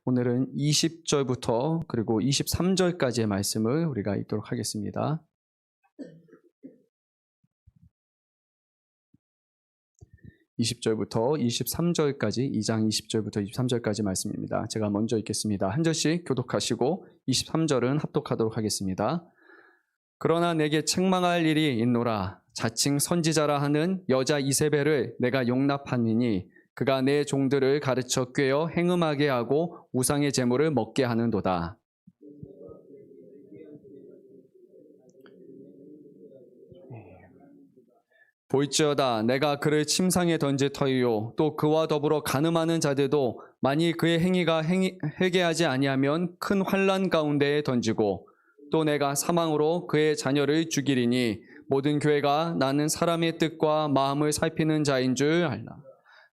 오늘은 20절부터 그리고 23절까지의 말씀을 우리가 읽도록 하겠습니다. 20절부터 23절까지 2장 20절부터 23절까지 말씀입니다. 제가 먼저 읽겠습니다. 한 절씩 교독하시고 23절은 합독하도록 하겠습니다. 그러나 내게 책망할 일이 있노라. 자칭 선지자라 하는 여자 이세벨을 내가 용납하니니 그가 내 종들을 가르쳐 꾀어 행음하게 하고 우상의 제물을 먹게 하는도다. 볼지어다 내가 그를 침상에 던질 터이요 또 그와 더불어 간음하는 자들도 만일 그의 행위가 회개하지 아니하면 큰 환난 가운데에 던지고 또 내가 사망으로 그의 자녀를 죽이리니 모든 교회가 나는 사람의 뜻과 마음을 살피는 자인 줄 알라.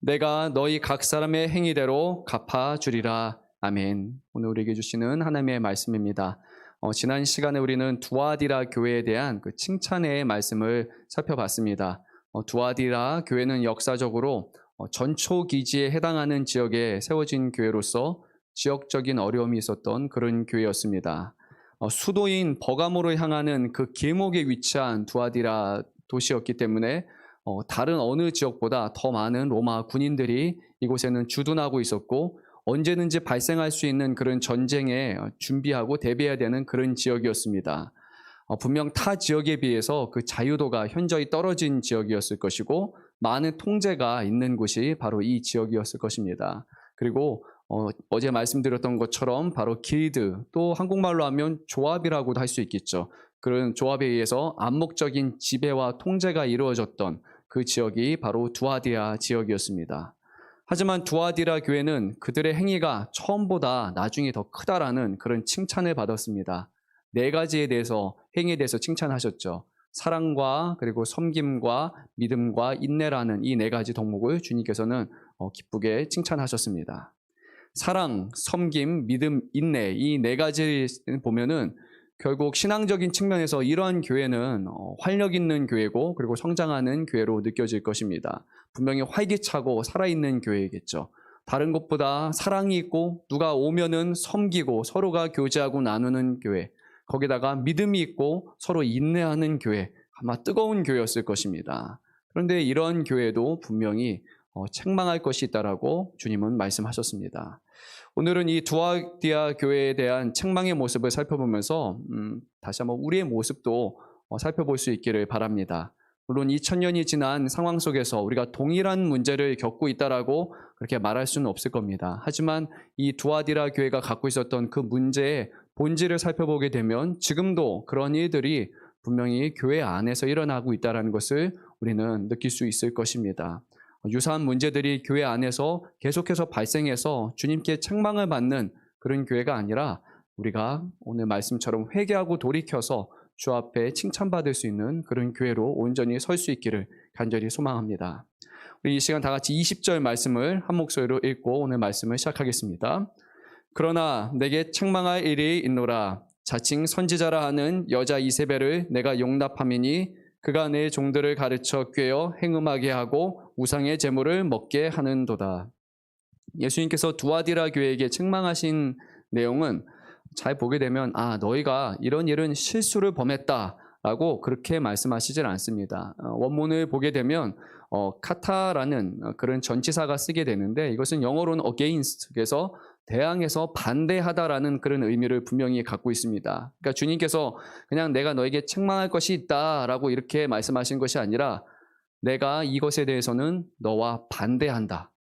내가 너희 각 사람의 행위대로 갚아주리라. 아멘. 오늘 우리에게 주시는 하나님의 말씀입니다. 지난 시간에 우리는 두아디라 교회에 대한 그 칭찬의 말씀을 살펴봤습니다. 두아디라 교회는 역사적으로 전초기지에 해당하는 지역에 세워진 교회로서 지역적인 어려움이 있었던 그런 교회였습니다. 수도인 버가모를 향하는 그 길목에 위치한 두아디라 도시였기 때문에 다른 어느 지역보다 더 많은 로마 군인들이 이곳에는 주둔하고 있었고 언제든지 발생할 수 있는 그런 전쟁에 준비하고 대비해야 되는 그런 지역이었습니다. 분명 타 지역에 비해서 그 자유도가 현저히 떨어진 지역이었을 것이고 많은 통제가 있는 곳이 바로 이 지역이었을 것입니다. 그리고 어제 말씀드렸던 것처럼 바로 길드, 또 한국말로 하면 조합이라고도 할 수 있겠죠. 그런 조합에 의해서 암묵적인 지배와 통제가 이루어졌던 그 지역이 바로 두아디라 지역이었습니다. 하지만 두아디라 교회는 그들의 행위가 처음보다 나중에 더 크다라는 그런 칭찬을 받았습니다. 네 가지에 대해서 행위에 대해서 칭찬하셨죠. 사랑과 그리고 섬김과 믿음과 인내라는 이 네 가지 덕목을 주님께서는 기쁘게 칭찬하셨습니다. 사랑, 섬김, 믿음, 인내 이 네 가지 보면은 결국 신앙적인 측면에서 이러한 교회는 활력 있는 교회고 그리고 성장하는 교회로 느껴질 것입니다. 분명히 활기차고 살아있는 교회이겠죠. 다른 것보다 사랑이 있고 누가 오면은 섬기고 서로가 교제하고 나누는 교회, 거기다가 믿음이 있고 서로 인내하는 교회, 아마 뜨거운 교회였을 것입니다. 그런데 이런 교회도 분명히 책망할 것이 있다라고 주님은 말씀하셨습니다. 오늘은 이 두아디라 교회에 대한 책망의 모습을 살펴보면서 다시 한번 우리의 모습도 살펴볼 수 있기를 바랍니다. 물론 2000년이 지난 상황 속에서 우리가 동일한 문제를 겪고 있다라고 그렇게 말할 수는 없을 겁니다. 하지만 이 두아디라 교회가 갖고 있었던 그 문제의 본질을 살펴보게 되면 지금도 그런 일들이 분명히 교회 안에서 일어나고 있다는 것을 우리는 느낄 수 있을 것입니다. 유사한 문제들이 교회 안에서 계속해서 발생해서 주님께 책망을 받는 그런 교회가 아니라 우리가 오늘 말씀처럼 회개하고 돌이켜서 주 앞에 칭찬받을 수 있는 그런 교회로 온전히 설 수 있기를 간절히 소망합니다. 우리 이 시간 다 같이 20절 말씀을 한 목소리로 읽고 오늘 말씀을 시작하겠습니다. 그러나 내게 책망할 일이 있노라. 자칭 선지자라 하는 여자 이세벨을 내가 용납함이니 그가 내 종들을 가르쳐 꾀어 행음하게 하고 우상의 제물을 먹게 하는도다. 예수님께서 두아디라 교회에게 책망하신 내용은 잘 보게 되면 너희가 이런 일은 실수를 범했다라고 그렇게 말씀하시질 않습니다. 원문을 보게 되면 카타라는 그런 전치사가 쓰게 되는데 이것은 영어로는 against, 그래서 대항해서 반대하다라는 그런 의미를 분명히 갖고 있습니다. 그러니까 주님께서 그냥 내가 너에게 책망할 것이 있다라고 이렇게 말씀하신 것이 아니라 내가 이것에 대해서는 너와 반대한다.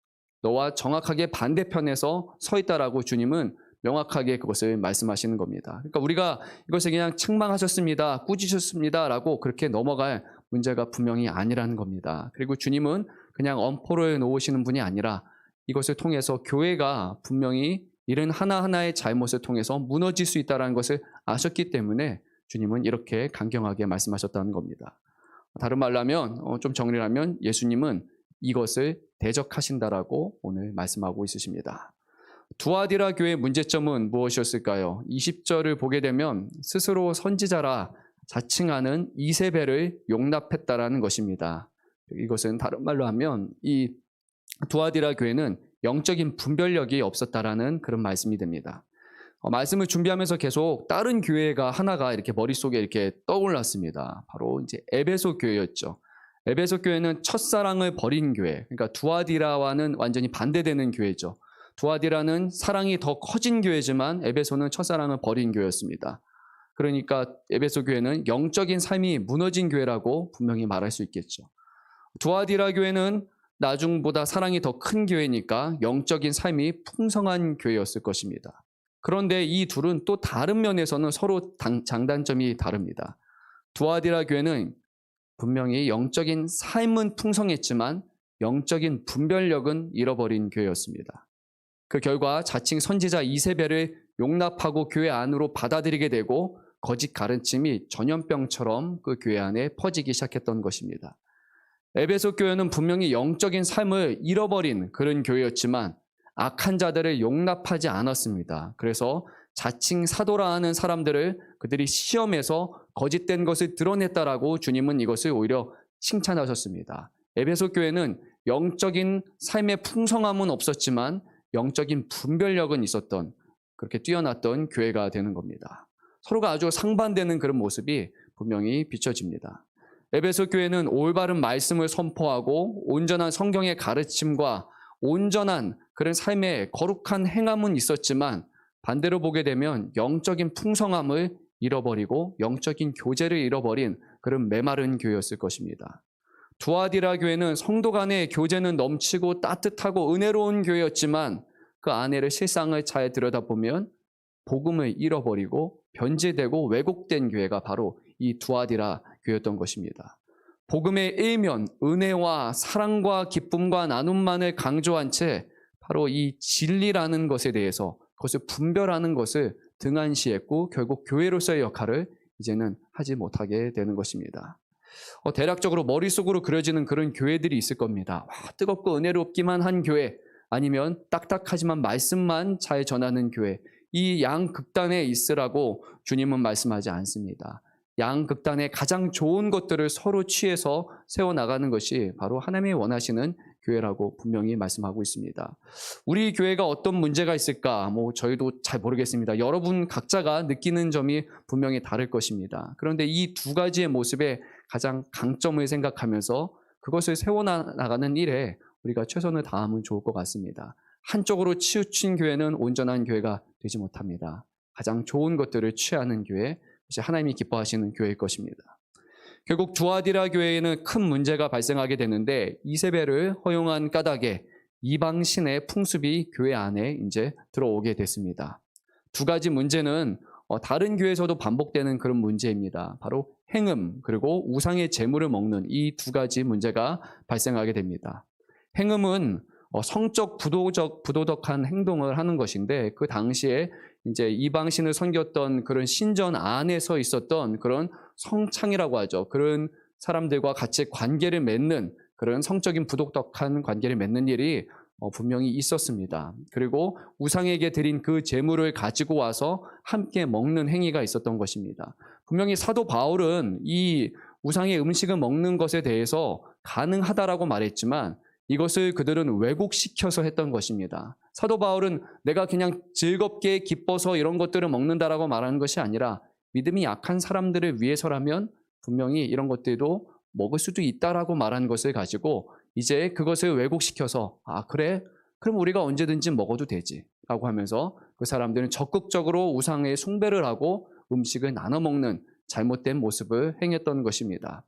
너와 정확하게 반대편에서 서 있다라고 주님은 명확하게 그것을 말씀하시는 겁니다. 그러니까 우리가 이것을 그냥 책망하셨습니다, 꾸짖으셨습니다라고 그렇게 넘어갈 문제가 분명히 아니라는 겁니다. 그리고 주님은 그냥 엄포를 놓으시는 분이 아니라 이것을 통해서 교회가 분명히 이런 하나하나의 잘못을 통해서 무너질 수 있다는 것을 아셨기 때문에 주님은 이렇게 강경하게 말씀하셨다는 겁니다. 다른 말로 하면 좀 정리를 하면 예수님은 이것을 대적하신다라고 오늘 말씀하고 있으십니다. 두아디라 교회의 문제점은 무엇이었을까요? 20절을 보게 되면 스스로 선지자라 자칭하는 이세벨을 용납했다라는 것입니다. 이것은 다른 말로 하면 이 두아디라 교회는 영적인 분별력이 없었다라는 그런 말씀이 됩니다. 말씀을 준비하면서 계속 다른 교회가 하나가 이렇게 머릿속에 이렇게 떠올랐습니다. 바로 이제 에베소 교회였죠. 에베소 교회는 첫사랑을 버린 교회, 그러니까 두아디라와는 완전히 반대되는 교회죠. 두아디라는 사랑이 더 커진 교회지만 에베소는 첫사랑을 버린 교회였습니다. 그러니까 에베소 교회는 영적인 삶이 무너진 교회라고 분명히 말할 수 있겠죠. 두아디라 교회는 나중보다 사랑이 더 큰 교회니까 영적인 삶이 풍성한 교회였을 것입니다. 그런데 이 둘은 또 다른 면에서는 서로 장단점이 다릅니다. 두아디라 교회는 분명히 영적인 삶은 풍성했지만 영적인 분별력은 잃어버린 교회였습니다. 그 결과 자칭 선지자 이세벨을 용납하고 교회 안으로 받아들이게 되고 거짓 가르침이 전염병처럼 그 교회 안에 퍼지기 시작했던 것입니다. 에베소 교회는 분명히 영적인 삶을 잃어버린 그런 교회였지만 악한 자들을 용납하지 않았습니다. 그래서 자칭 사도라 하는 사람들을 그들이 시험해서 거짓된 것을 드러냈다라고 주님은 이것을 오히려 칭찬하셨습니다. 에베소 교회는 영적인 삶의 풍성함은 없었지만 영적인 분별력은 있었던, 그렇게 뛰어났던 교회가 되는 겁니다. 서로가 아주 상반되는 그런 모습이 분명히 비춰집니다. 에베소 교회는 올바른 말씀을 선포하고 온전한 성경의 가르침과 온전한 그런 삶의 거룩한 행함은 있었지만 반대로 보게 되면 영적인 풍성함을 잃어버리고 영적인 교제를 잃어버린 그런 메마른 교회였을 것입니다. 두아디라 교회는 성도 간의 교제는 넘치고 따뜻하고 은혜로운 교회였지만 그 안에를 실상을 잘 들여다보면 복음을 잃어버리고 변질되고 왜곡된 교회가 바로 이 두아디라 교회였던 것입니다. 복음의 일면, 은혜와 사랑과 기쁨과 나눔만을 강조한 채 바로 이 진리라는 것에 대해서 그것을 분별하는 것을 등한시했고 결국 교회로서의 역할을 이제는 하지 못하게 되는 것입니다. 대략적으로 머릿속으로 그려지는 그런 교회들이 있을 겁니다. 뜨겁고 은혜롭기만 한 교회, 아니면 딱딱하지만 말씀만 잘 전하는 교회, 이 양극단에 있으라고 주님은 말씀하지 않습니다. 양극단의 가장 좋은 것들을 서로 취해서 세워나가는 것이 바로 하나님이 원하시는 교회라고 분명히 말씀하고 있습니다. 우리 교회가 어떤 문제가 있을까? 저희도 잘 모르겠습니다. 여러분 각자가 느끼는 점이 분명히 다를 것입니다. 그런데 이 두 가지의 모습의 가장 강점을 생각하면서 그것을 세워나가는 일에 우리가 최선을 다하면 좋을 것 같습니다. 한쪽으로 치우친 교회는 온전한 교회가 되지 못합니다. 가장 좋은 것들을 취하는 교회, 이제 하나님이 기뻐하시는 교회일 것입니다. 결국 두아디라 교회에는 큰 문제가 발생하게 되는데 이세벨을 허용한 까닭에 이방신의 풍습이 교회 안에 이제 들어오게 됐습니다. 두 가지 문제는 다른 교회에서도 반복되는 그런 문제입니다. 바로 행음 그리고 우상의 제물을 먹는 이 두 가지 문제가 발생하게 됩니다. 행음은 성적 부도덕한 행동을 하는 것인데 그 당시에 이제 이방신을 섬겼던 그런 신전 안에서 있었던 그런 성창이라고 하죠. 그런 사람들과 같이 관계를 맺는 그런 성적인 부도덕한 관계를 맺는 일이 분명히 있었습니다. 그리고 우상에게 드린 그 제물을 가지고 와서 함께 먹는 행위가 있었던 것입니다. 분명히 사도 바울은 이 우상의 음식을 먹는 것에 대해서 가능하다라고 말했지만 이것을 그들은 왜곡시켜서 했던 것입니다. 사도 바울은 내가 그냥 즐겁게 기뻐서 이런 것들을 먹는다라고 말하는 것이 아니라 믿음이 약한 사람들을 위해서라면 분명히 이런 것들도 먹을 수도 있다라고 말한 것을 가지고 이제 그것을 왜곡시켜서 그래? 그럼 우리가 언제든지 먹어도 되지 라고 하면서 그 사람들은 적극적으로 우상의 숭배를 하고 음식을 나눠 먹는 잘못된 모습을 행했던 것입니다.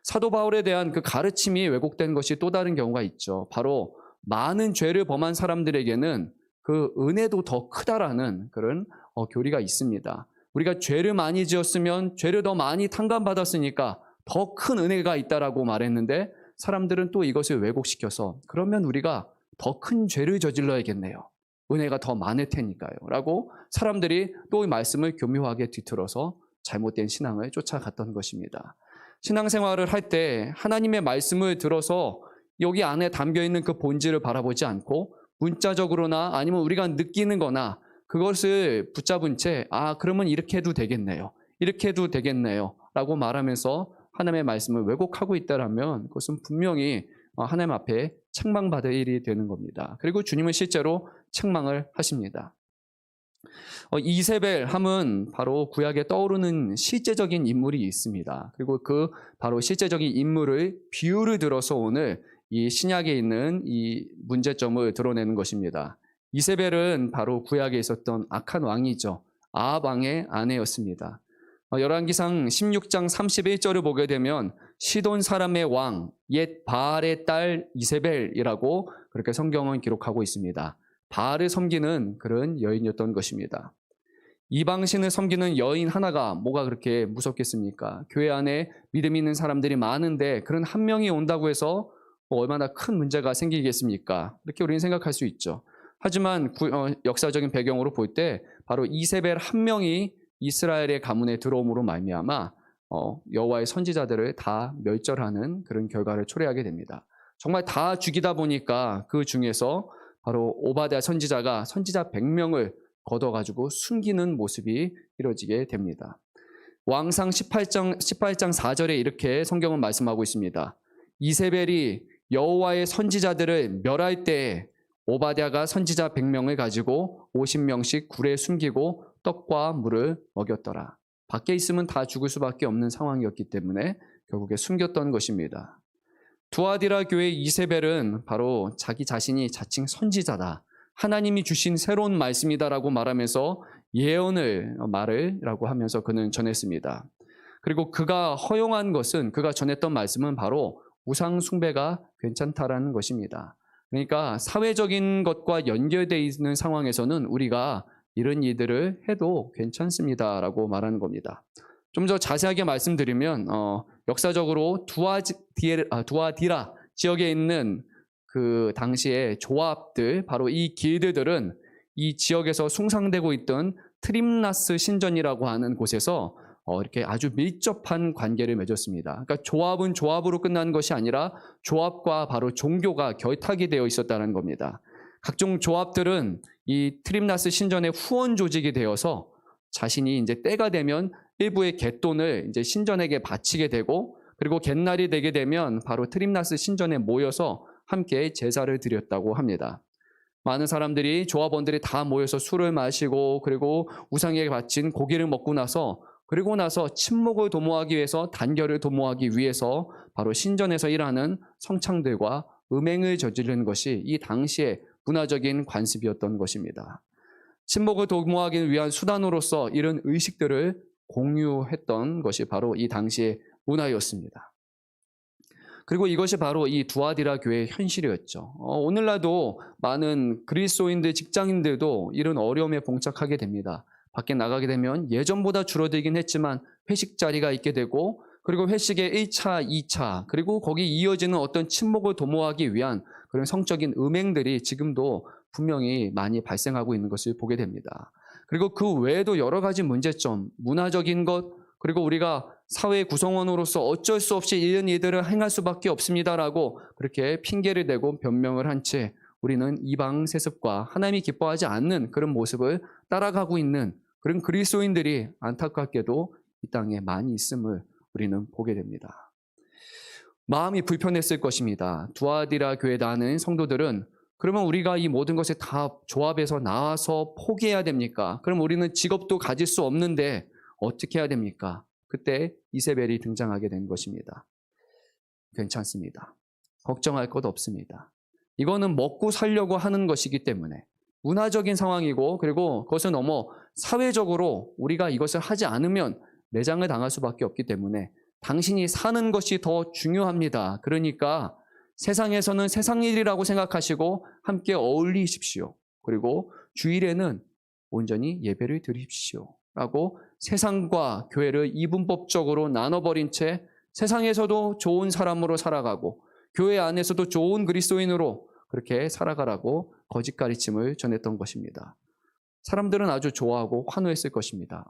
사도 바울에 대한 그 가르침이 왜곡된 것이 또 다른 경우가 있죠. 바로 많은 죄를 범한 사람들에게는 그 은혜도 더 크다라는 그런 교리가 있습니다. 우리가 죄를 많이 지었으면 죄를 더 많이 탕감받았으니까 더 큰 은혜가 있다라고 말했는데 사람들은 또 이것을 왜곡시켜서 그러면 우리가 더 큰 죄를 저질러야겠네요. 은혜가 더 많을 테니까요. 라고 사람들이 또 이 말씀을 교묘하게 뒤틀어서 잘못된 신앙을 쫓아갔던 것입니다. 신앙생활을 할 때 하나님의 말씀을 들어서 여기 안에 담겨있는 그 본질을 바라보지 않고 문자적으로나 아니면 우리가 느끼는 거나 그것을 붙잡은 채 그러면 이렇게 해도 되겠네요. 이렇게 해도 되겠네요. 라고 말하면서 하나님의 말씀을 왜곡하고 있다면 그것은 분명히 하나님 앞에 책망받을 일이 되는 겁니다. 그리고 주님은 실제로 책망을 하십니다. 이세벨 함은 바로 구약에 떠오르는 실제적인 인물이 있습니다. 그리고 그 바로 실제적인 인물의 비유를 들어서 오늘 이 신약에 있는 이 문제점을 드러내는 것입니다. 이세벨은 바로 구약에 있었던 악한 왕이죠. 아합 왕의 아내였습니다. 열왕기상 16장 31절을 보게 되면 시돈 사람의 왕, 옛 바알의 딸 이세벨이라고 그렇게 성경은 기록하고 있습니다. 바알을 섬기는 그런 여인이었던 것입니다. 이방신을 섬기는 여인 하나가 뭐가 그렇게 무섭겠습니까? 교회 안에 믿음 있는 사람들이 많은데 그런 한 명이 온다고 해서 얼마나 큰 문제가 생기겠습니까? 이렇게 우리는 생각할 수 있죠. 하지만 역사적인 배경으로 볼 때 바로 이세벨 한 명이 이스라엘의 가문에 들어옴으로 말미암아 여호와의 선지자들을 다 멸절하는 그런 결과를 초래하게 됩니다. 정말 다 죽이다 보니까 그 중에서 바로 오바댜 선지자가 선지자 100명을 걷어가지고 숨기는 모습이 이루어지게 됩니다. 왕상 18장 4절에 이렇게 성경은 말씀하고 있습니다. 이세벨이 여호와의 선지자들을 멸할 때에 오바댜가 선지자 100명을 가지고 50명씩 굴에 숨기고 떡과 물을 먹였더라. 밖에 있으면 다 죽을 수밖에 없는 상황이었기 때문에 결국에 숨겼던 것입니다. 두아디라 교회 이세벨은 바로 자기 자신이 자칭 선지자다. 하나님이 주신 새로운 말씀이다라고 말하면서 말을라고 하면서 그는 전했습니다. 그리고 그가 허용한 것은 그가 전했던 말씀은 바로 우상 숭배가 괜찮다라는 것입니다. 그러니까 사회적인 것과 연결되어 있는 상황에서는 우리가 이런 일들을 해도 괜찮습니다라고 말하는 겁니다. 좀 더 자세하게 말씀드리면 역사적으로 두아디라 지역에 있는 그 당시의 조합들, 바로 이 길드들은 이 지역에서 숭상되고 있던 트림나스 신전이라고 하는 곳에서 이렇게 아주 밀접한 관계를 맺었습니다. 그러니까 조합은 조합으로 끝나는 것이 아니라 조합과 바로 종교가 결탁이 되어 있었다는 겁니다. 각종 조합들은 이 트림나스 신전의 후원 조직이 되어서 자신이 이제 때가 되면 일부의 갯돈을 이제 신전에게 바치게 되고, 그리고 갯날이 되게 되면 바로 트림나스 신전에 모여서 함께 제사를 드렸다고 합니다. 많은 사람들이, 조합원들이 다 모여서 술을 마시고, 그리고 우상에게 바친 고기를 먹고 나서, 그리고 나서 친목을 도모하기 위해서, 단결을 도모하기 위해서 바로 신전에서 일하는 성창들과 음행을 저지르는 것이 이 당시의 문화적인 관습이었던 것입니다. 친목을 도모하기 위한 수단으로서 이런 의식들을 공유했던 것이 바로 이 당시의 문화였습니다. 그리고 이것이 바로 이 두아디라 교회의 현실이었죠. 오늘날도 많은 그리스도인들, 직장인들도 이런 어려움에 봉착하게 됩니다. 밖에 나가게 되면 예전보다 줄어들긴 했지만 회식 자리가 있게 되고, 그리고 회식의 1차, 2차, 그리고 거기 이어지는 어떤 친목을 도모하기 위한 그런 성적인 음행들이 지금도 분명히 많이 발생하고 있는 것을 보게 됩니다. 그리고 그 외에도 여러 가지 문제점, 문화적인 것, 그리고 우리가 사회 구성원으로서 어쩔 수 없이 이런 일들을 행할 수밖에 없습니다라고 그렇게 핑계를 대고 변명을 한 채 우리는 이방 세습과 하나님이 기뻐하지 않는 그런 모습을 따라가고 있는 그런 그리스도인들이 안타깝게도 이 땅에 많이 있음을 우리는 보게 됩니다. 마음이 불편했을 것입니다. 두아디라 교회에 나는 성도들은, 그러면 우리가 이 모든 것에 다 조합해서 나와서 포기해야 됩니까? 그럼 우리는 직업도 가질 수 없는데 어떻게 해야 됩니까? 그때 이세벨이 등장하게 된 것입니다. 괜찮습니다. 걱정할 것 없습니다. 이거는 먹고 살려고 하는 것이기 때문에 문화적인 상황이고, 그리고 그것을 넘어 사회적으로 우리가 이것을 하지 않으면 매장을 당할 수밖에 없기 때문에 당신이 사는 것이 더 중요합니다. 그러니까 세상에서는 세상 일이라고 생각하시고 함께 어울리십시오. 그리고 주일에는 온전히 예배를 드리십시오. 라고 세상과 교회를 이분법적으로 나눠버린 채 세상에서도 좋은 사람으로 살아가고 교회 안에서도 좋은 그리스도인으로 그렇게 살아가라고 거짓 가르침을 전했던 것입니다. 사람들은 아주 좋아하고 환호했을 것입니다.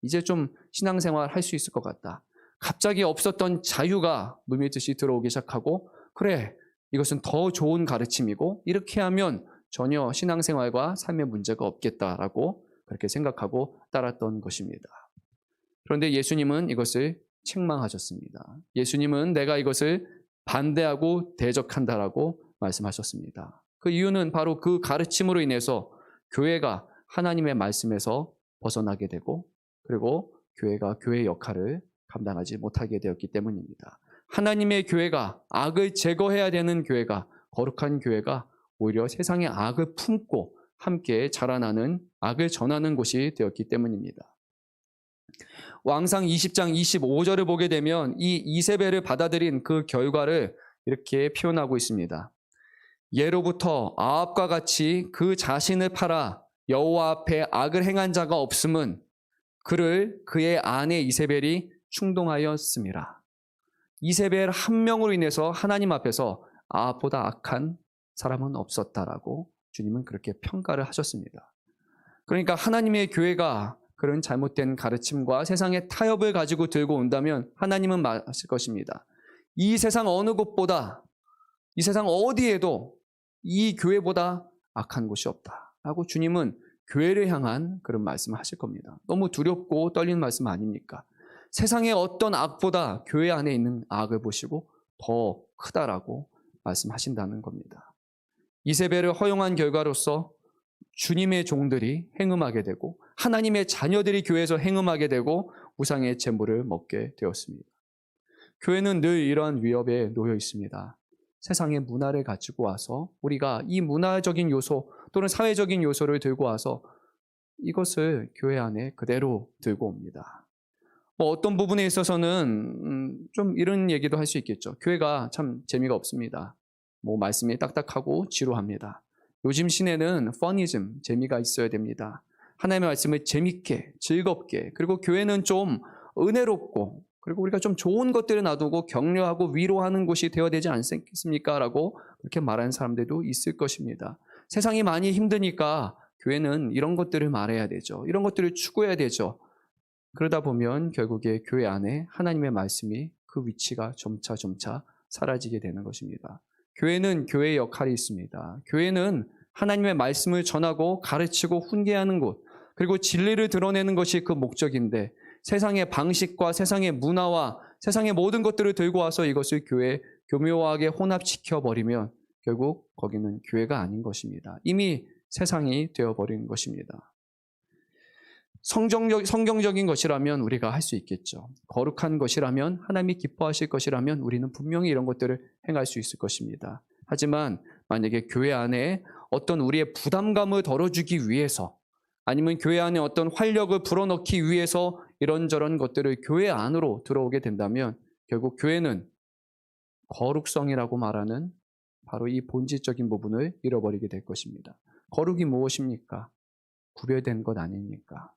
이제 좀 신앙생활 할 수 있을 것 같다. 갑자기 없었던 자유가 물밀듯이 들어오기 시작하고, 그래, 이것은 더 좋은 가르침이고 이렇게 하면 전혀 신앙생활과 삶의 문제가 없겠다라고 그렇게 생각하고 따랐던 것입니다. 그런데 예수님은 이것을 책망하셨습니다. 예수님은 내가 이것을 반대하고 대적한다라고 말씀하셨습니다. 그 이유는 바로 그 가르침으로 인해서 교회가 하나님의 말씀에서 벗어나게 되고 그리고 교회가 교회의 역할을 감당하지 못하게 되었기 때문입니다. 하나님의 교회가 악을 제거해야 되는 교회가 거룩한 교회가 오히려 세상의 악을 품고 함께 자라나는 악을 전하는 곳이 되었기 때문입니다. 왕상 20장 25절을 보게 되면 이 이세벨을 받아들인 그 결과를 이렇게 표현하고 있습니다. 예로부터 아합과 같이 그 자신을 팔아 여호와 앞에 악을 행한 자가 없음은 그를 그의 아내 이세벨이 충동하였음이라. 이세벨 한 명으로 인해서 하나님 앞에서 아합보다 악한 사람은 없었다라고 주님은 그렇게 평가를 하셨습니다. 그러니까 하나님의 교회가 그런 잘못된 가르침과 세상의 타협을 가지고 들고 온다면 하나님은 말하실 것입니다. 이 세상 어느 곳보다, 이 세상 어디에도 이 교회보다 악한 곳이 없다라고 주님은 교회를 향한 그런 말씀을 하실 겁니다. 너무 두렵고 떨리는 말씀 아닙니까? 세상의 어떤 악보다 교회 안에 있는 악을 보시고 더 크다라고 말씀하신다는 겁니다. 이세벨을 허용한 결과로서 주님의 종들이 행음하게 되고 하나님의 자녀들이 교회에서 행음하게 되고 우상의 제물을 먹게 되었습니다. 교회는 늘 이러한 위협에 놓여 있습니다. 세상의 문화를 가지고 와서 우리가 이 문화적인 요소 또는 사회적인 요소를 들고 와서 이것을 교회 안에 그대로 들고 옵니다. 어떤 부분에 있어서는 좀 이런 얘기도 할 수 있겠죠. 교회가 참 재미가 없습니다. 말씀이 딱딱하고 지루합니다. 요즘 시대는 퍼니즘, 재미가 있어야 됩니다. 하나님의 말씀을 재밌게, 즐겁게, 그리고 교회는 좀 은혜롭고 그리고 우리가 좀 좋은 것들을 놔두고 격려하고 위로하는 곳이 되어야 되지 않겠습니까? 라고 그렇게 말하는 사람들도 있을 것입니다. 세상이 많이 힘드니까 교회는 이런 것들을 말해야 되죠. 이런 것들을 추구해야 되죠. 그러다 보면 결국에 교회 안에 하나님의 말씀이 그 위치가 점차 사라지게 되는 것입니다. 교회는 교회의 역할이 있습니다. 교회는 하나님의 말씀을 전하고 가르치고 훈계하는 곳, 그리고 진리를 드러내는 것이 그 목적인데 세상의 방식과 세상의 문화와 세상의 모든 것들을 들고 와서 이것을 교회에 교묘하게 혼합시켜 버리면 결국 거기는 교회가 아닌 것입니다. 이미 세상이 되어버린 것입니다. 성경적인 것이라면 우리가 할 수 있겠죠. 거룩한 것이라면 하나님이 기뻐하실 것이라면 우리는 분명히 이런 것들을 행할 수 있을 것입니다. 하지만 만약에 교회 안에 어떤 우리의 부담감을 덜어주기 위해서 아니면 교회 안에 어떤 활력을 불어넣기 위해서 이런저런 것들을 교회 안으로 들어오게 된다면 결국 교회는 거룩성이라고 말하는 바로 이 본질적인 부분을 잃어버리게 될 것입니다. 거룩이 무엇입니까? 구별된 것 아닙니까?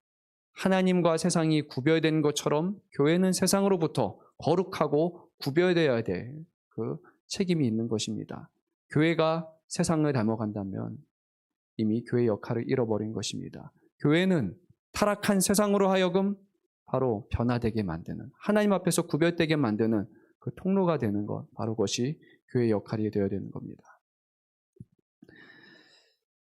하나님과 세상이 구별된 것처럼 교회는 세상으로부터 거룩하고 구별되어야 될 그 책임이 있는 것입니다. 교회가 세상을 닮아간다면 이미 교회의 역할을 잃어버린 것입니다. 교회는 타락한 세상으로 하여금 바로 변화되게 만드는, 하나님 앞에서 구별되게 만드는 그 통로가 되는 것, 바로 그것이 교회의 역할이 되어야 되는 겁니다.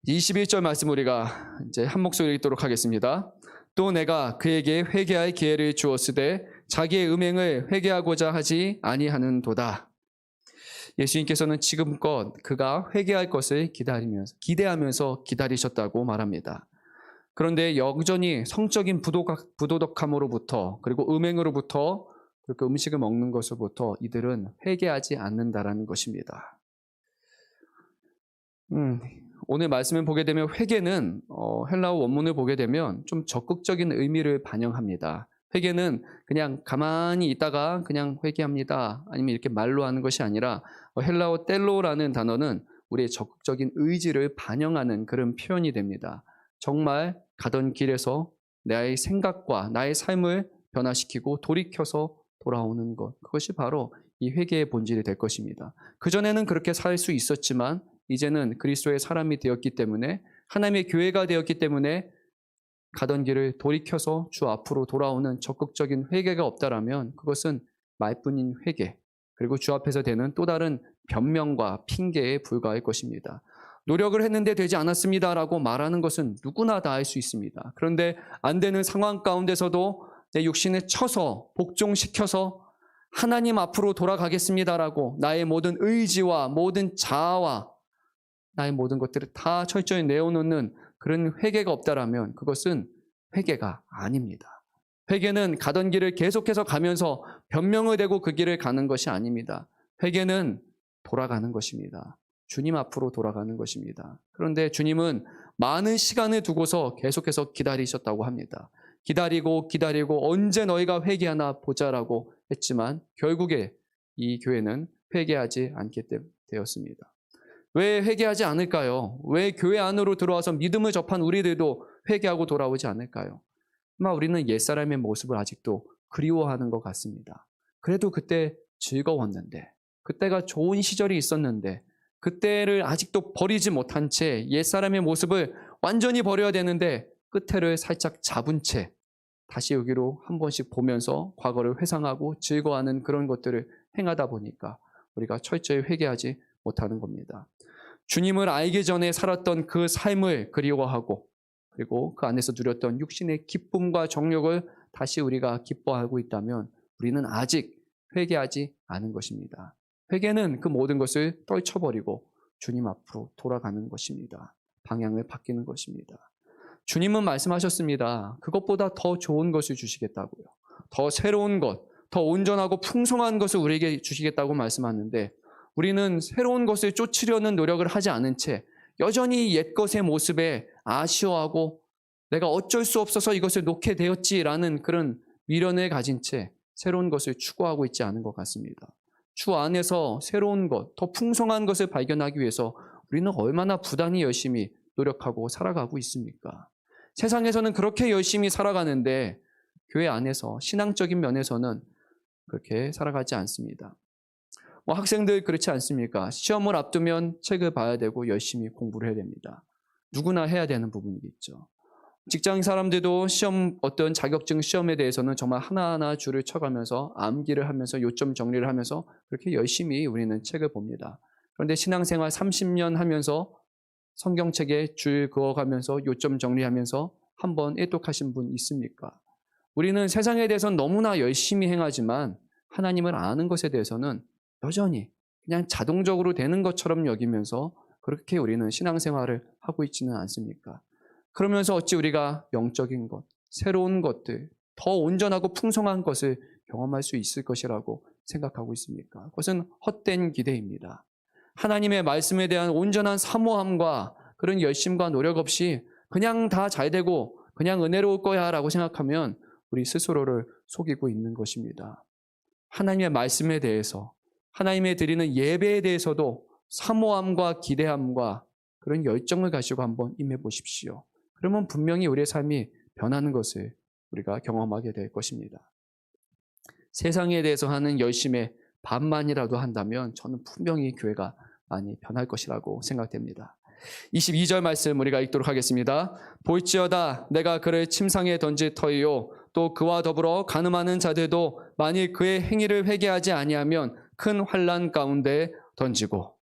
21절 말씀 우리가 이제 한 목소리 읽도록 하겠습니다. 또 내가 그에게 회개할 기회를 주었으되 자기의 음행을 회개하고자 하지 아니하는도다. 예수님께서는 지금껏 그가 회개할 것을 기대하면서 기다리셨다고 말합니다. 그런데 여전히 성적인 부도덕함으로부터 그리고 음행으로부터 그리고 음식을 먹는 것으로부터 이들은 회개하지 않는다라는 것입니다. 오늘 말씀을 보게 되면 회개는 헬라어 원문을 보게 되면 좀 적극적인 의미를 반영합니다. 회개는 그냥 가만히 있다가 그냥 회개합니다. 아니면 이렇게 말로 하는 것이 아니라 헬라어 텔로라는 단어는 우리의 적극적인 의지를 반영하는 그런 표현이 됩니다. 정말 가던 길에서 나의 생각과 나의 삶을 변화시키고 돌이켜서 돌아오는 것, 그것이 바로 이 회개의 본질이 될 것입니다. 그전에는 그렇게 살 수 있었지만 이제는 그리스도의 사람이 되었기 때문에 하나님의 교회가 되었기 때문에 가던 길을 돌이켜서 주 앞으로 돌아오는 적극적인 회개가 없다라면 그것은 말뿐인 회개, 그리고 주 앞에서 되는 또 다른 변명과 핑계에 불과할 것입니다. 노력을 했는데 되지 않았습니다라고 말하는 것은 누구나 다 할 수 있습니다. 그런데 안 되는 상황 가운데서도 내 육신을 쳐서 복종시켜서 하나님 앞으로 돌아가겠습니다라고 나의 모든 의지와 모든 자아와 나의 모든 것들을 다 철저히 내어놓는 그런 회개가 없다라면 그것은 회개가 아닙니다. 회개는 가던 길을 계속해서 가면서 변명을 대고 그 길을 가는 것이 아닙니다. 회개는 돌아가는 것입니다. 주님 앞으로 돌아가는 것입니다. 그런데 주님은 많은 시간을 두고서 계속해서 기다리셨다고 합니다. 기다리고 언제 너희가 회개하나 보자라고 했지만 결국에 이 교회는 회개하지 않게 되었습니다. 왜 회개하지 않을까요? 왜 교회 안으로 들어와서 믿음을 접한 우리들도 회개하고 돌아오지 않을까요? 아마 우리는 옛사람의 모습을 아직도 그리워하는 것 같습니다. 그래도 그때 즐거웠는데, 그때가 좋은 시절이 있었는데, 그때를 아직도 버리지 못한 채 옛사람의 모습을 완전히 버려야 되는데 끝에를 살짝 잡은 채 다시 여기로 한 번씩 보면서 과거를 회상하고 즐거워하는 그런 것들을 행하다 보니까 우리가 철저히 회개하지 못하는 겁니다. 주님을 알기 전에 살았던 그 삶을 그리워하고 그리고 그 안에서 누렸던 육신의 기쁨과 정욕을 다시 우리가 기뻐하고 있다면 우리는 아직 회개하지 않은 것입니다. 회개는 그 모든 것을 떨쳐버리고 주님 앞으로 돌아가는 것입니다. 방향을 바뀌는 것입니다. 주님은 말씀하셨습니다. 그것보다 더 좋은 것을 주시겠다고요. 더 새로운 것, 더 온전하고 풍성한 것을 우리에게 주시겠다고 말씀하는데 우리는 새로운 것을 쫓으려는 노력을 하지 않은 채 여전히 옛것의 모습에 아쉬워하고 내가 어쩔 수 없어서 이것을 놓게 되었지라는 그런 미련을 가진 채 새로운 것을 추구하고 있지 않은 것 같습니다. 주 안에서 새로운 것, 더 풍성한 것을 발견하기 위해서 우리는 얼마나 부단히 열심히 노력하고 살아가고 있습니까? 세상에서는 그렇게 열심히 살아가는데 교회 안에서 신앙적인 면에서는 그렇게 살아가지 않습니다. 학생들 그렇지 않습니까? 시험을 앞두면 책을 봐야 되고 열심히 공부를 해야 됩니다. 누구나 해야 되는 부분이겠죠. 직장 사람들도 어떤 자격증 시험에 대해서는 정말 하나하나 줄을 쳐가면서 암기를 하면서 요점 정리를 하면서 그렇게 열심히 우리는 책을 봅니다. 그런데 신앙생활 30년 하면서 성경책에 줄 그어가면서 요점 정리하면서 한번 일독하신 분 있습니까? 우리는 세상에 대해서는 너무나 열심히 행하지만 하나님을 아는 것에 대해서는 여전히 그냥 자동적으로 되는 것처럼 여기면서 그렇게 우리는 신앙생활을 하고 있지는 않습니까? 그러면서 어찌 우리가 영적인 것, 새로운 것들, 더 온전하고 풍성한 것을 경험할 수 있을 것이라고 생각하고 있습니까? 그것은 헛된 기대입니다. 하나님의 말씀에 대한 온전한 사모함과 그런 열심과 노력 없이 그냥 다 잘 되고 그냥 은혜로울 거야 라고 생각하면 우리 스스로를 속이고 있는 것입니다. 하나님의 말씀에 대해서 하나님의 드리는 예배에 대해서도 사모함과 기대함과 그런 열정을 가지고 한번 임해 보십시오. 그러면 분명히 우리의 삶이 변하는 것을 우리가 경험하게 될 것입니다. 세상에 대해서 하는 열심의 반만이라도 한다면 저는 분명히 교회가 많이 변할 것이라고 생각됩니다. 22절 말씀 우리가 읽도록 하겠습니다. 볼지어다 내가 그를 침상에 던질 터이요 또 그와 더불어 간음하는 자들도 만일 그의 행위를 회개하지 아니하면 큰 환난 가운데 던지고.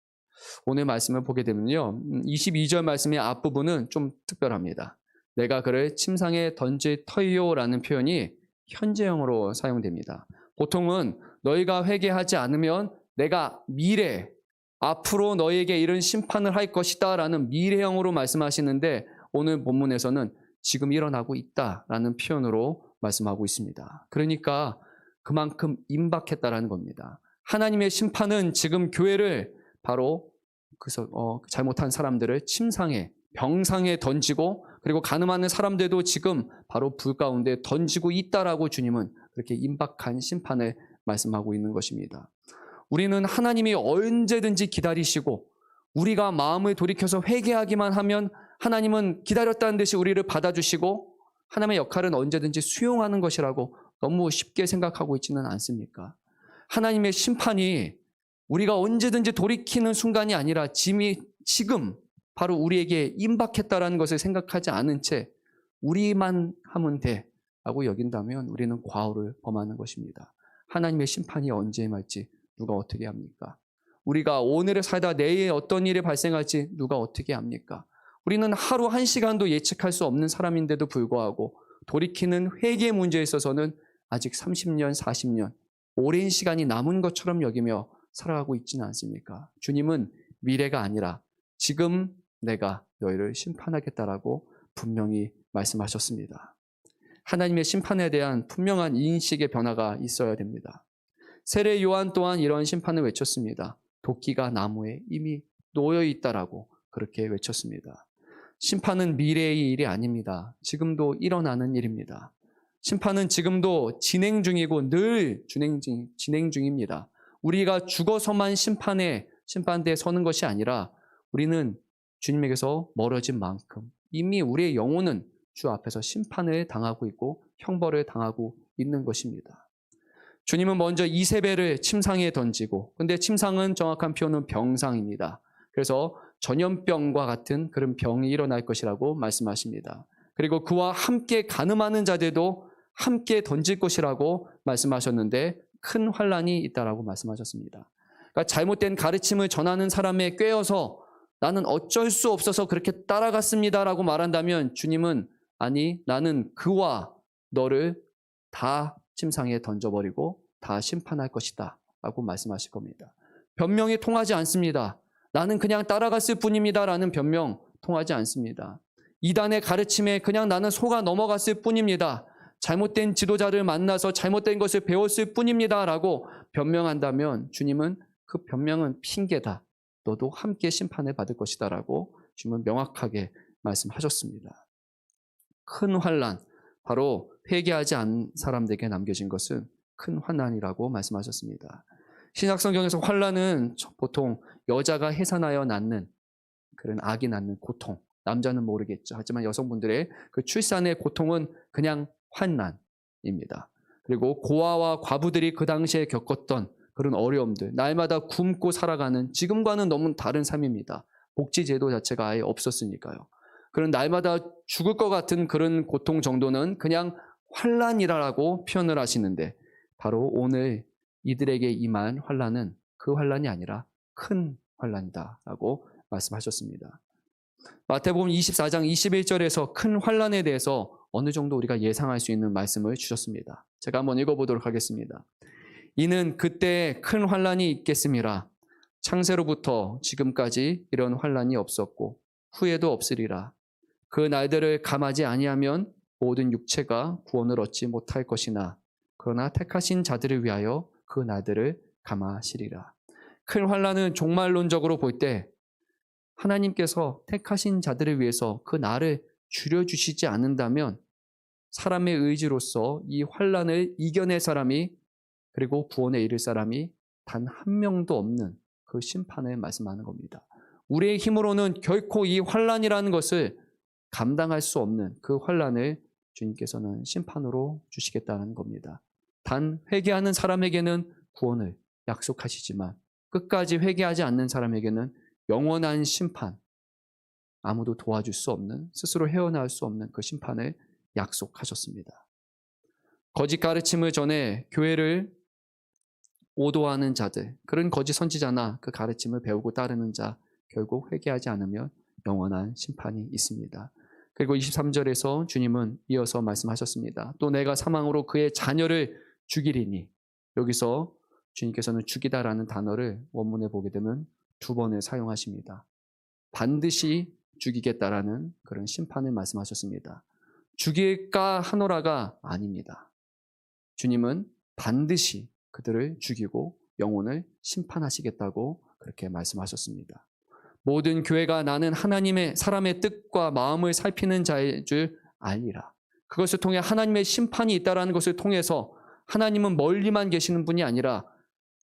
오늘 말씀을 보게 되면요 22절 말씀의 앞부분은 좀 특별합니다. 내가 그를 침상에 던질 터이요 라는 표현이 현재형으로 사용됩니다. 보통은 너희가 회개하지 않으면 내가 미래 앞으로 너희에게 이런 심판을 할 것이다 라는 미래형으로 말씀하시는데 오늘 본문에서는 지금 일어나고 있다라는 표현으로 말씀하고 있습니다. 그러니까 그만큼 임박했다라는 겁니다. 하나님의 심판은 지금 교회를 바로 잘못한 사람들을 침상에 병상에 던지고 그리고 간음하는 사람들도 지금 바로 불 가운데 던지고 있다라고 주님은 그렇게 임박한 심판을 말씀하고 있는 것입니다. 우리는 하나님이 언제든지 기다리시고 우리가 마음을 돌이켜서 회개하기만 하면 하나님은 기다렸다는 듯이 우리를 받아주시고 하나님의 역할은 언제든지 수용하는 것이라고 너무 쉽게 생각하고 있지는 않습니까? 하나님의 심판이 우리가 언제든지 돌이키는 순간이 아니라 지금 바로 우리에게 임박했다라는 것을 생각하지 않은 채 우리만 하면 돼라고 여긴다면 우리는 과오를 범하는 것입니다. 하나님의 심판이 언제 임할지 누가 어떻게 합니까? 우리가 오늘을 살다 내일 어떤 일이 발생할지 누가 어떻게 합니까? 우리는 하루 한 시간도 예측할 수 없는 사람인데도 불구하고 돌이키는 회개 문제에 있어서는 아직 30년, 40년, 오랜 시간이 남은 것처럼 여기며 살아가고 있지는 않습니까? 주님은 미래가 아니라 지금 내가 너희를 심판하겠다라고 분명히 말씀하셨습니다. 하나님의 심판에 대한 분명한 인식의 변화가 있어야 됩니다. 세례 요한 또한 이런 심판을 외쳤습니다. 도끼가 나무에 이미 놓여 있다라고 그렇게 외쳤습니다. 심판은 미래의 일이 아닙니다. 지금도 일어나는 일입니다. 심판은 지금도 진행 중이고 늘 진행 중입니다. 우리가 죽어서만 심판대에 서는 것이 아니라 우리는 주님에게서 멀어진 만큼 이미 우리의 영혼은 주 앞에서 심판을 당하고 있고 형벌을 당하고 있는 것입니다. 주님은 먼저 이세벨을 침상에 던지고, 근데 침상은 정확한 표현은 병상입니다. 그래서 전염병과 같은 그런 병이 일어날 것이라고 말씀하십니다. 그리고 그와 함께 간음하는 자들도 함께 던질 것이라고 말씀하셨는데 큰 환란이 있다라고 말씀하셨습니다. 그러니까 잘못된 가르침을 전하는 사람에 꿰어서 나는 어쩔 수 없어서 그렇게 따라갔습니다라고 말한다면 주님은 아니, 나는 그와 너를 다 침상에 던져버리고 다 심판할 것이다 라고 말씀하실 겁니다. 변명이 통하지 않습니다. 나는 그냥 따라갔을 뿐입니다 라는 변명 통하지 않습니다. 이단의 가르침에 그냥 나는 속아 넘어갔을 뿐입니다. 잘못된 지도자를 만나서 잘못된 것을 배웠을 뿐입니다 라고 변명한다면 주님은 그 변명은 핑계다. 너도 함께 심판을 받을 것이다 라고 주님은 명확하게 말씀하셨습니다. 큰 환난, 바로 회개하지 않은 사람들에게 남겨진 것은 큰 환난이라고 말씀하셨습니다. 신약성경에서 환난은 보통 여자가 해산하여 낳는 그런 아기 낳는 고통, 남자는 모르겠죠. 하지만 여성분들의 그 출산의 고통은 그냥 환난입니다. 그리고 고아와 과부들이 그 당시에 겪었던 그런 어려움들, 날마다 굶고 살아가는 지금과는 너무 다른 삶입니다. 복지제도 자체가 아예 없었으니까요. 그런 날마다 죽을 것 같은 그런 고통 정도는 그냥 환난이라고 표현을 하시는데 바로 오늘 이들에게 임한 환난은 그 환난이 아니라 큰 환난이다라고 말씀하셨습니다. 마태복음 24장 21절에서 큰 환난에 대해서 어느 정도 우리가 예상할 수 있는 말씀을 주셨습니다. 제가 한번 읽어보도록 하겠습니다. 이는 그때 큰 환난이 있겠음이라. 창세로부터 지금까지 이런 환난이 없었고 후에도 없으리라. 그 날들을 감하지 아니하면 모든 육체가 구원을 얻지 못할 것이나 그러나 택하신 자들을 위하여 그 날들을 감하시리라. 큰 환난은 종말론적으로 볼 때 하나님께서 택하신 자들을 위해서 그 날을 줄여주시지 않는다면 사람의 의지로서 이 환난을 이겨낼 사람이 그리고 구원에 이를 사람이 단 한 명도 없는 그 심판을 말씀하는 겁니다. 우리의 힘으로는 결코 이 환난이라는 것을 감당할 수 없는 그 환난을 주님께서는 심판으로 주시겠다는 겁니다. 단 회개하는 사람에게는 구원을 약속하시지만 끝까지 회개하지 않는 사람에게는 영원한 심판, 아무도 도와줄 수 없는, 스스로 헤어나올 수 없는 그 심판을 약속하셨습니다. 거짓 가르침을 전해 교회를 오도하는 자들, 그런 거짓 선지자나 그 가르침을 배우고 따르는 자, 결국 회개하지 않으면 영원한 심판이 있습니다. 그리고 23절에서 주님은 이어서 말씀하셨습니다. 또 내가 사망으로 그의 자녀를 죽이리니, 여기서 주님께서는 죽이다라는 단어를 원문에 보게 되면 2번을 사용하십니다. 반드시 죽이겠다라는 그런 심판을 말씀하셨습니다. 죽일까 하노라가 아닙니다. 주님은 반드시 그들을 죽이고 영혼을 심판하시겠다고 그렇게 말씀하셨습니다. 모든 교회가 나는 하나님의 사람의 뜻과 마음을 살피는 자일 줄 알리라. 그것을 통해 하나님의 심판이 있다는 것을 통해서 하나님은 멀리만 계시는 분이 아니라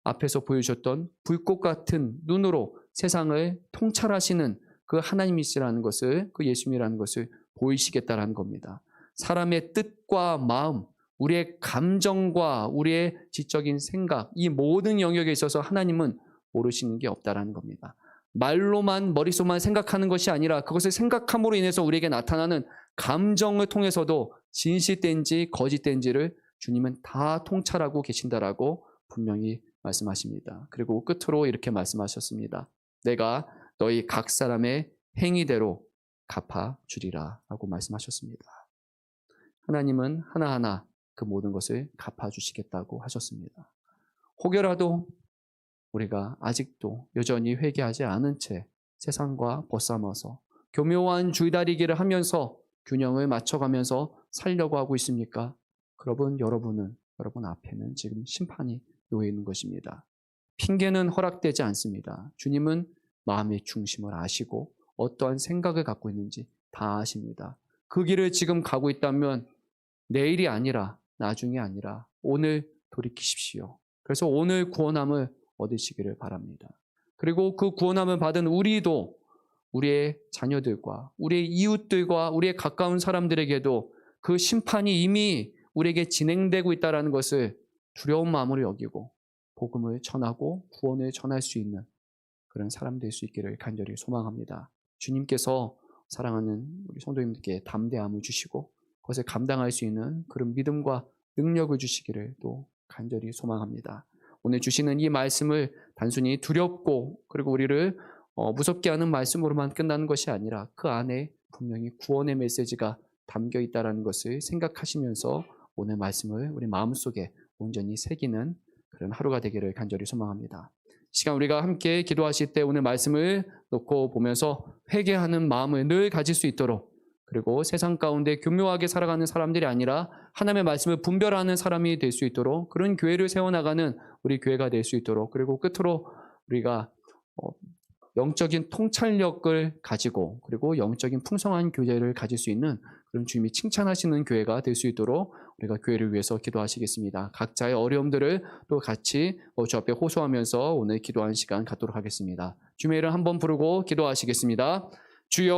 앞에서 보여주셨던 불꽃 같은 눈으로 세상을 통찰하시는 그 하나님이시라는 것을, 그 예수님이라는 것을 보이시겠다라는 겁니다. 사람의 뜻과 마음, 우리의 감정과 우리의 지적인 생각, 이 모든 영역에 있어서 하나님은 모르시는 게 없다라는 겁니다. 말로만, 머릿속만 생각하는 것이 아니라 그것을 생각함으로 인해서 우리에게 나타나는 감정을 통해서도 진실된지 거짓된지를 주님은 다 통찰하고 계신다라고 분명히 말씀하십니다. 그리고 끝으로 이렇게 말씀하셨습니다. 내가 너희 각 사람의 행위대로 갚아주리라 라고 말씀하셨습니다. 하나님은 하나하나 그 모든 것을 갚아주시겠다고 하셨습니다. 혹여라도 우리가 아직도 여전히 회개하지 않은 채 세상과 벗삼아서 교묘한 줄다리기를 하면서 균형을 맞춰가면서 살려고 하고 있습니까? 여러분 앞에는 지금 심판이 놓여 있는 것입니다. 핑계는 허락되지 않습니다. 주님은 마음의 중심을 아시고 어떠한 생각을 갖고 있는지 다 아십니다. 그 길을 지금 가고 있다면 내일이 아니라 나중이 아니라 오늘 돌이키십시오. 그래서 오늘 구원함을 얻으시기를 바랍니다. 그리고 그 구원함을 받은 우리도 우리의 자녀들과 우리의 이웃들과 우리의 가까운 사람들에게도 그 심판이 이미 우리에게 진행되고 있다는 것을 두려운 마음으로 여기고 복음을 전하고 구원을 전할 수 있는 그런 사람 될 수 있기를 간절히 소망합니다. 주님께서 사랑하는 우리 성도님들께 담대함을 주시고 그것을 감당할 수 있는 그런 믿음과 능력을 주시기를 또 간절히 소망합니다. 오늘 주시는 이 말씀을 단순히 두렵고 그리고 우리를 무섭게 하는 말씀으로만 끝나는 것이 아니라 그 안에 분명히 구원의 메시지가 담겨 있다는 것을 생각하시면서 오늘 말씀을 우리 마음속에 온전히 새기는 그런 하루가 되기를 간절히 소망합니다. 시간 우리가 함께 기도하실 때 오늘 말씀을 놓고 보면서 회개하는 마음을 늘 가질 수 있도록 그리고 세상 가운데 교묘하게 살아가는 사람들이 아니라 하나님의 말씀을 분별하는 사람이 될 수 있도록 그런 교회를 세워나가는 우리 교회가 될 수 있도록 그리고 끝으로 우리가 영적인 통찰력을 가지고 그리고 영적인 풍성한 교제를 가질 수 있는 그런 주님이 칭찬하시는 교회가 될 수 있도록 우리가 교회를 위해서 기도하시겠습니다. 각자의 어려움들을 또 같이 주 앞에 호소하면서 오늘 기도하는 시간 갖도록 하겠습니다. 주님의 이름 한번 부르고 기도하시겠습니다. 주여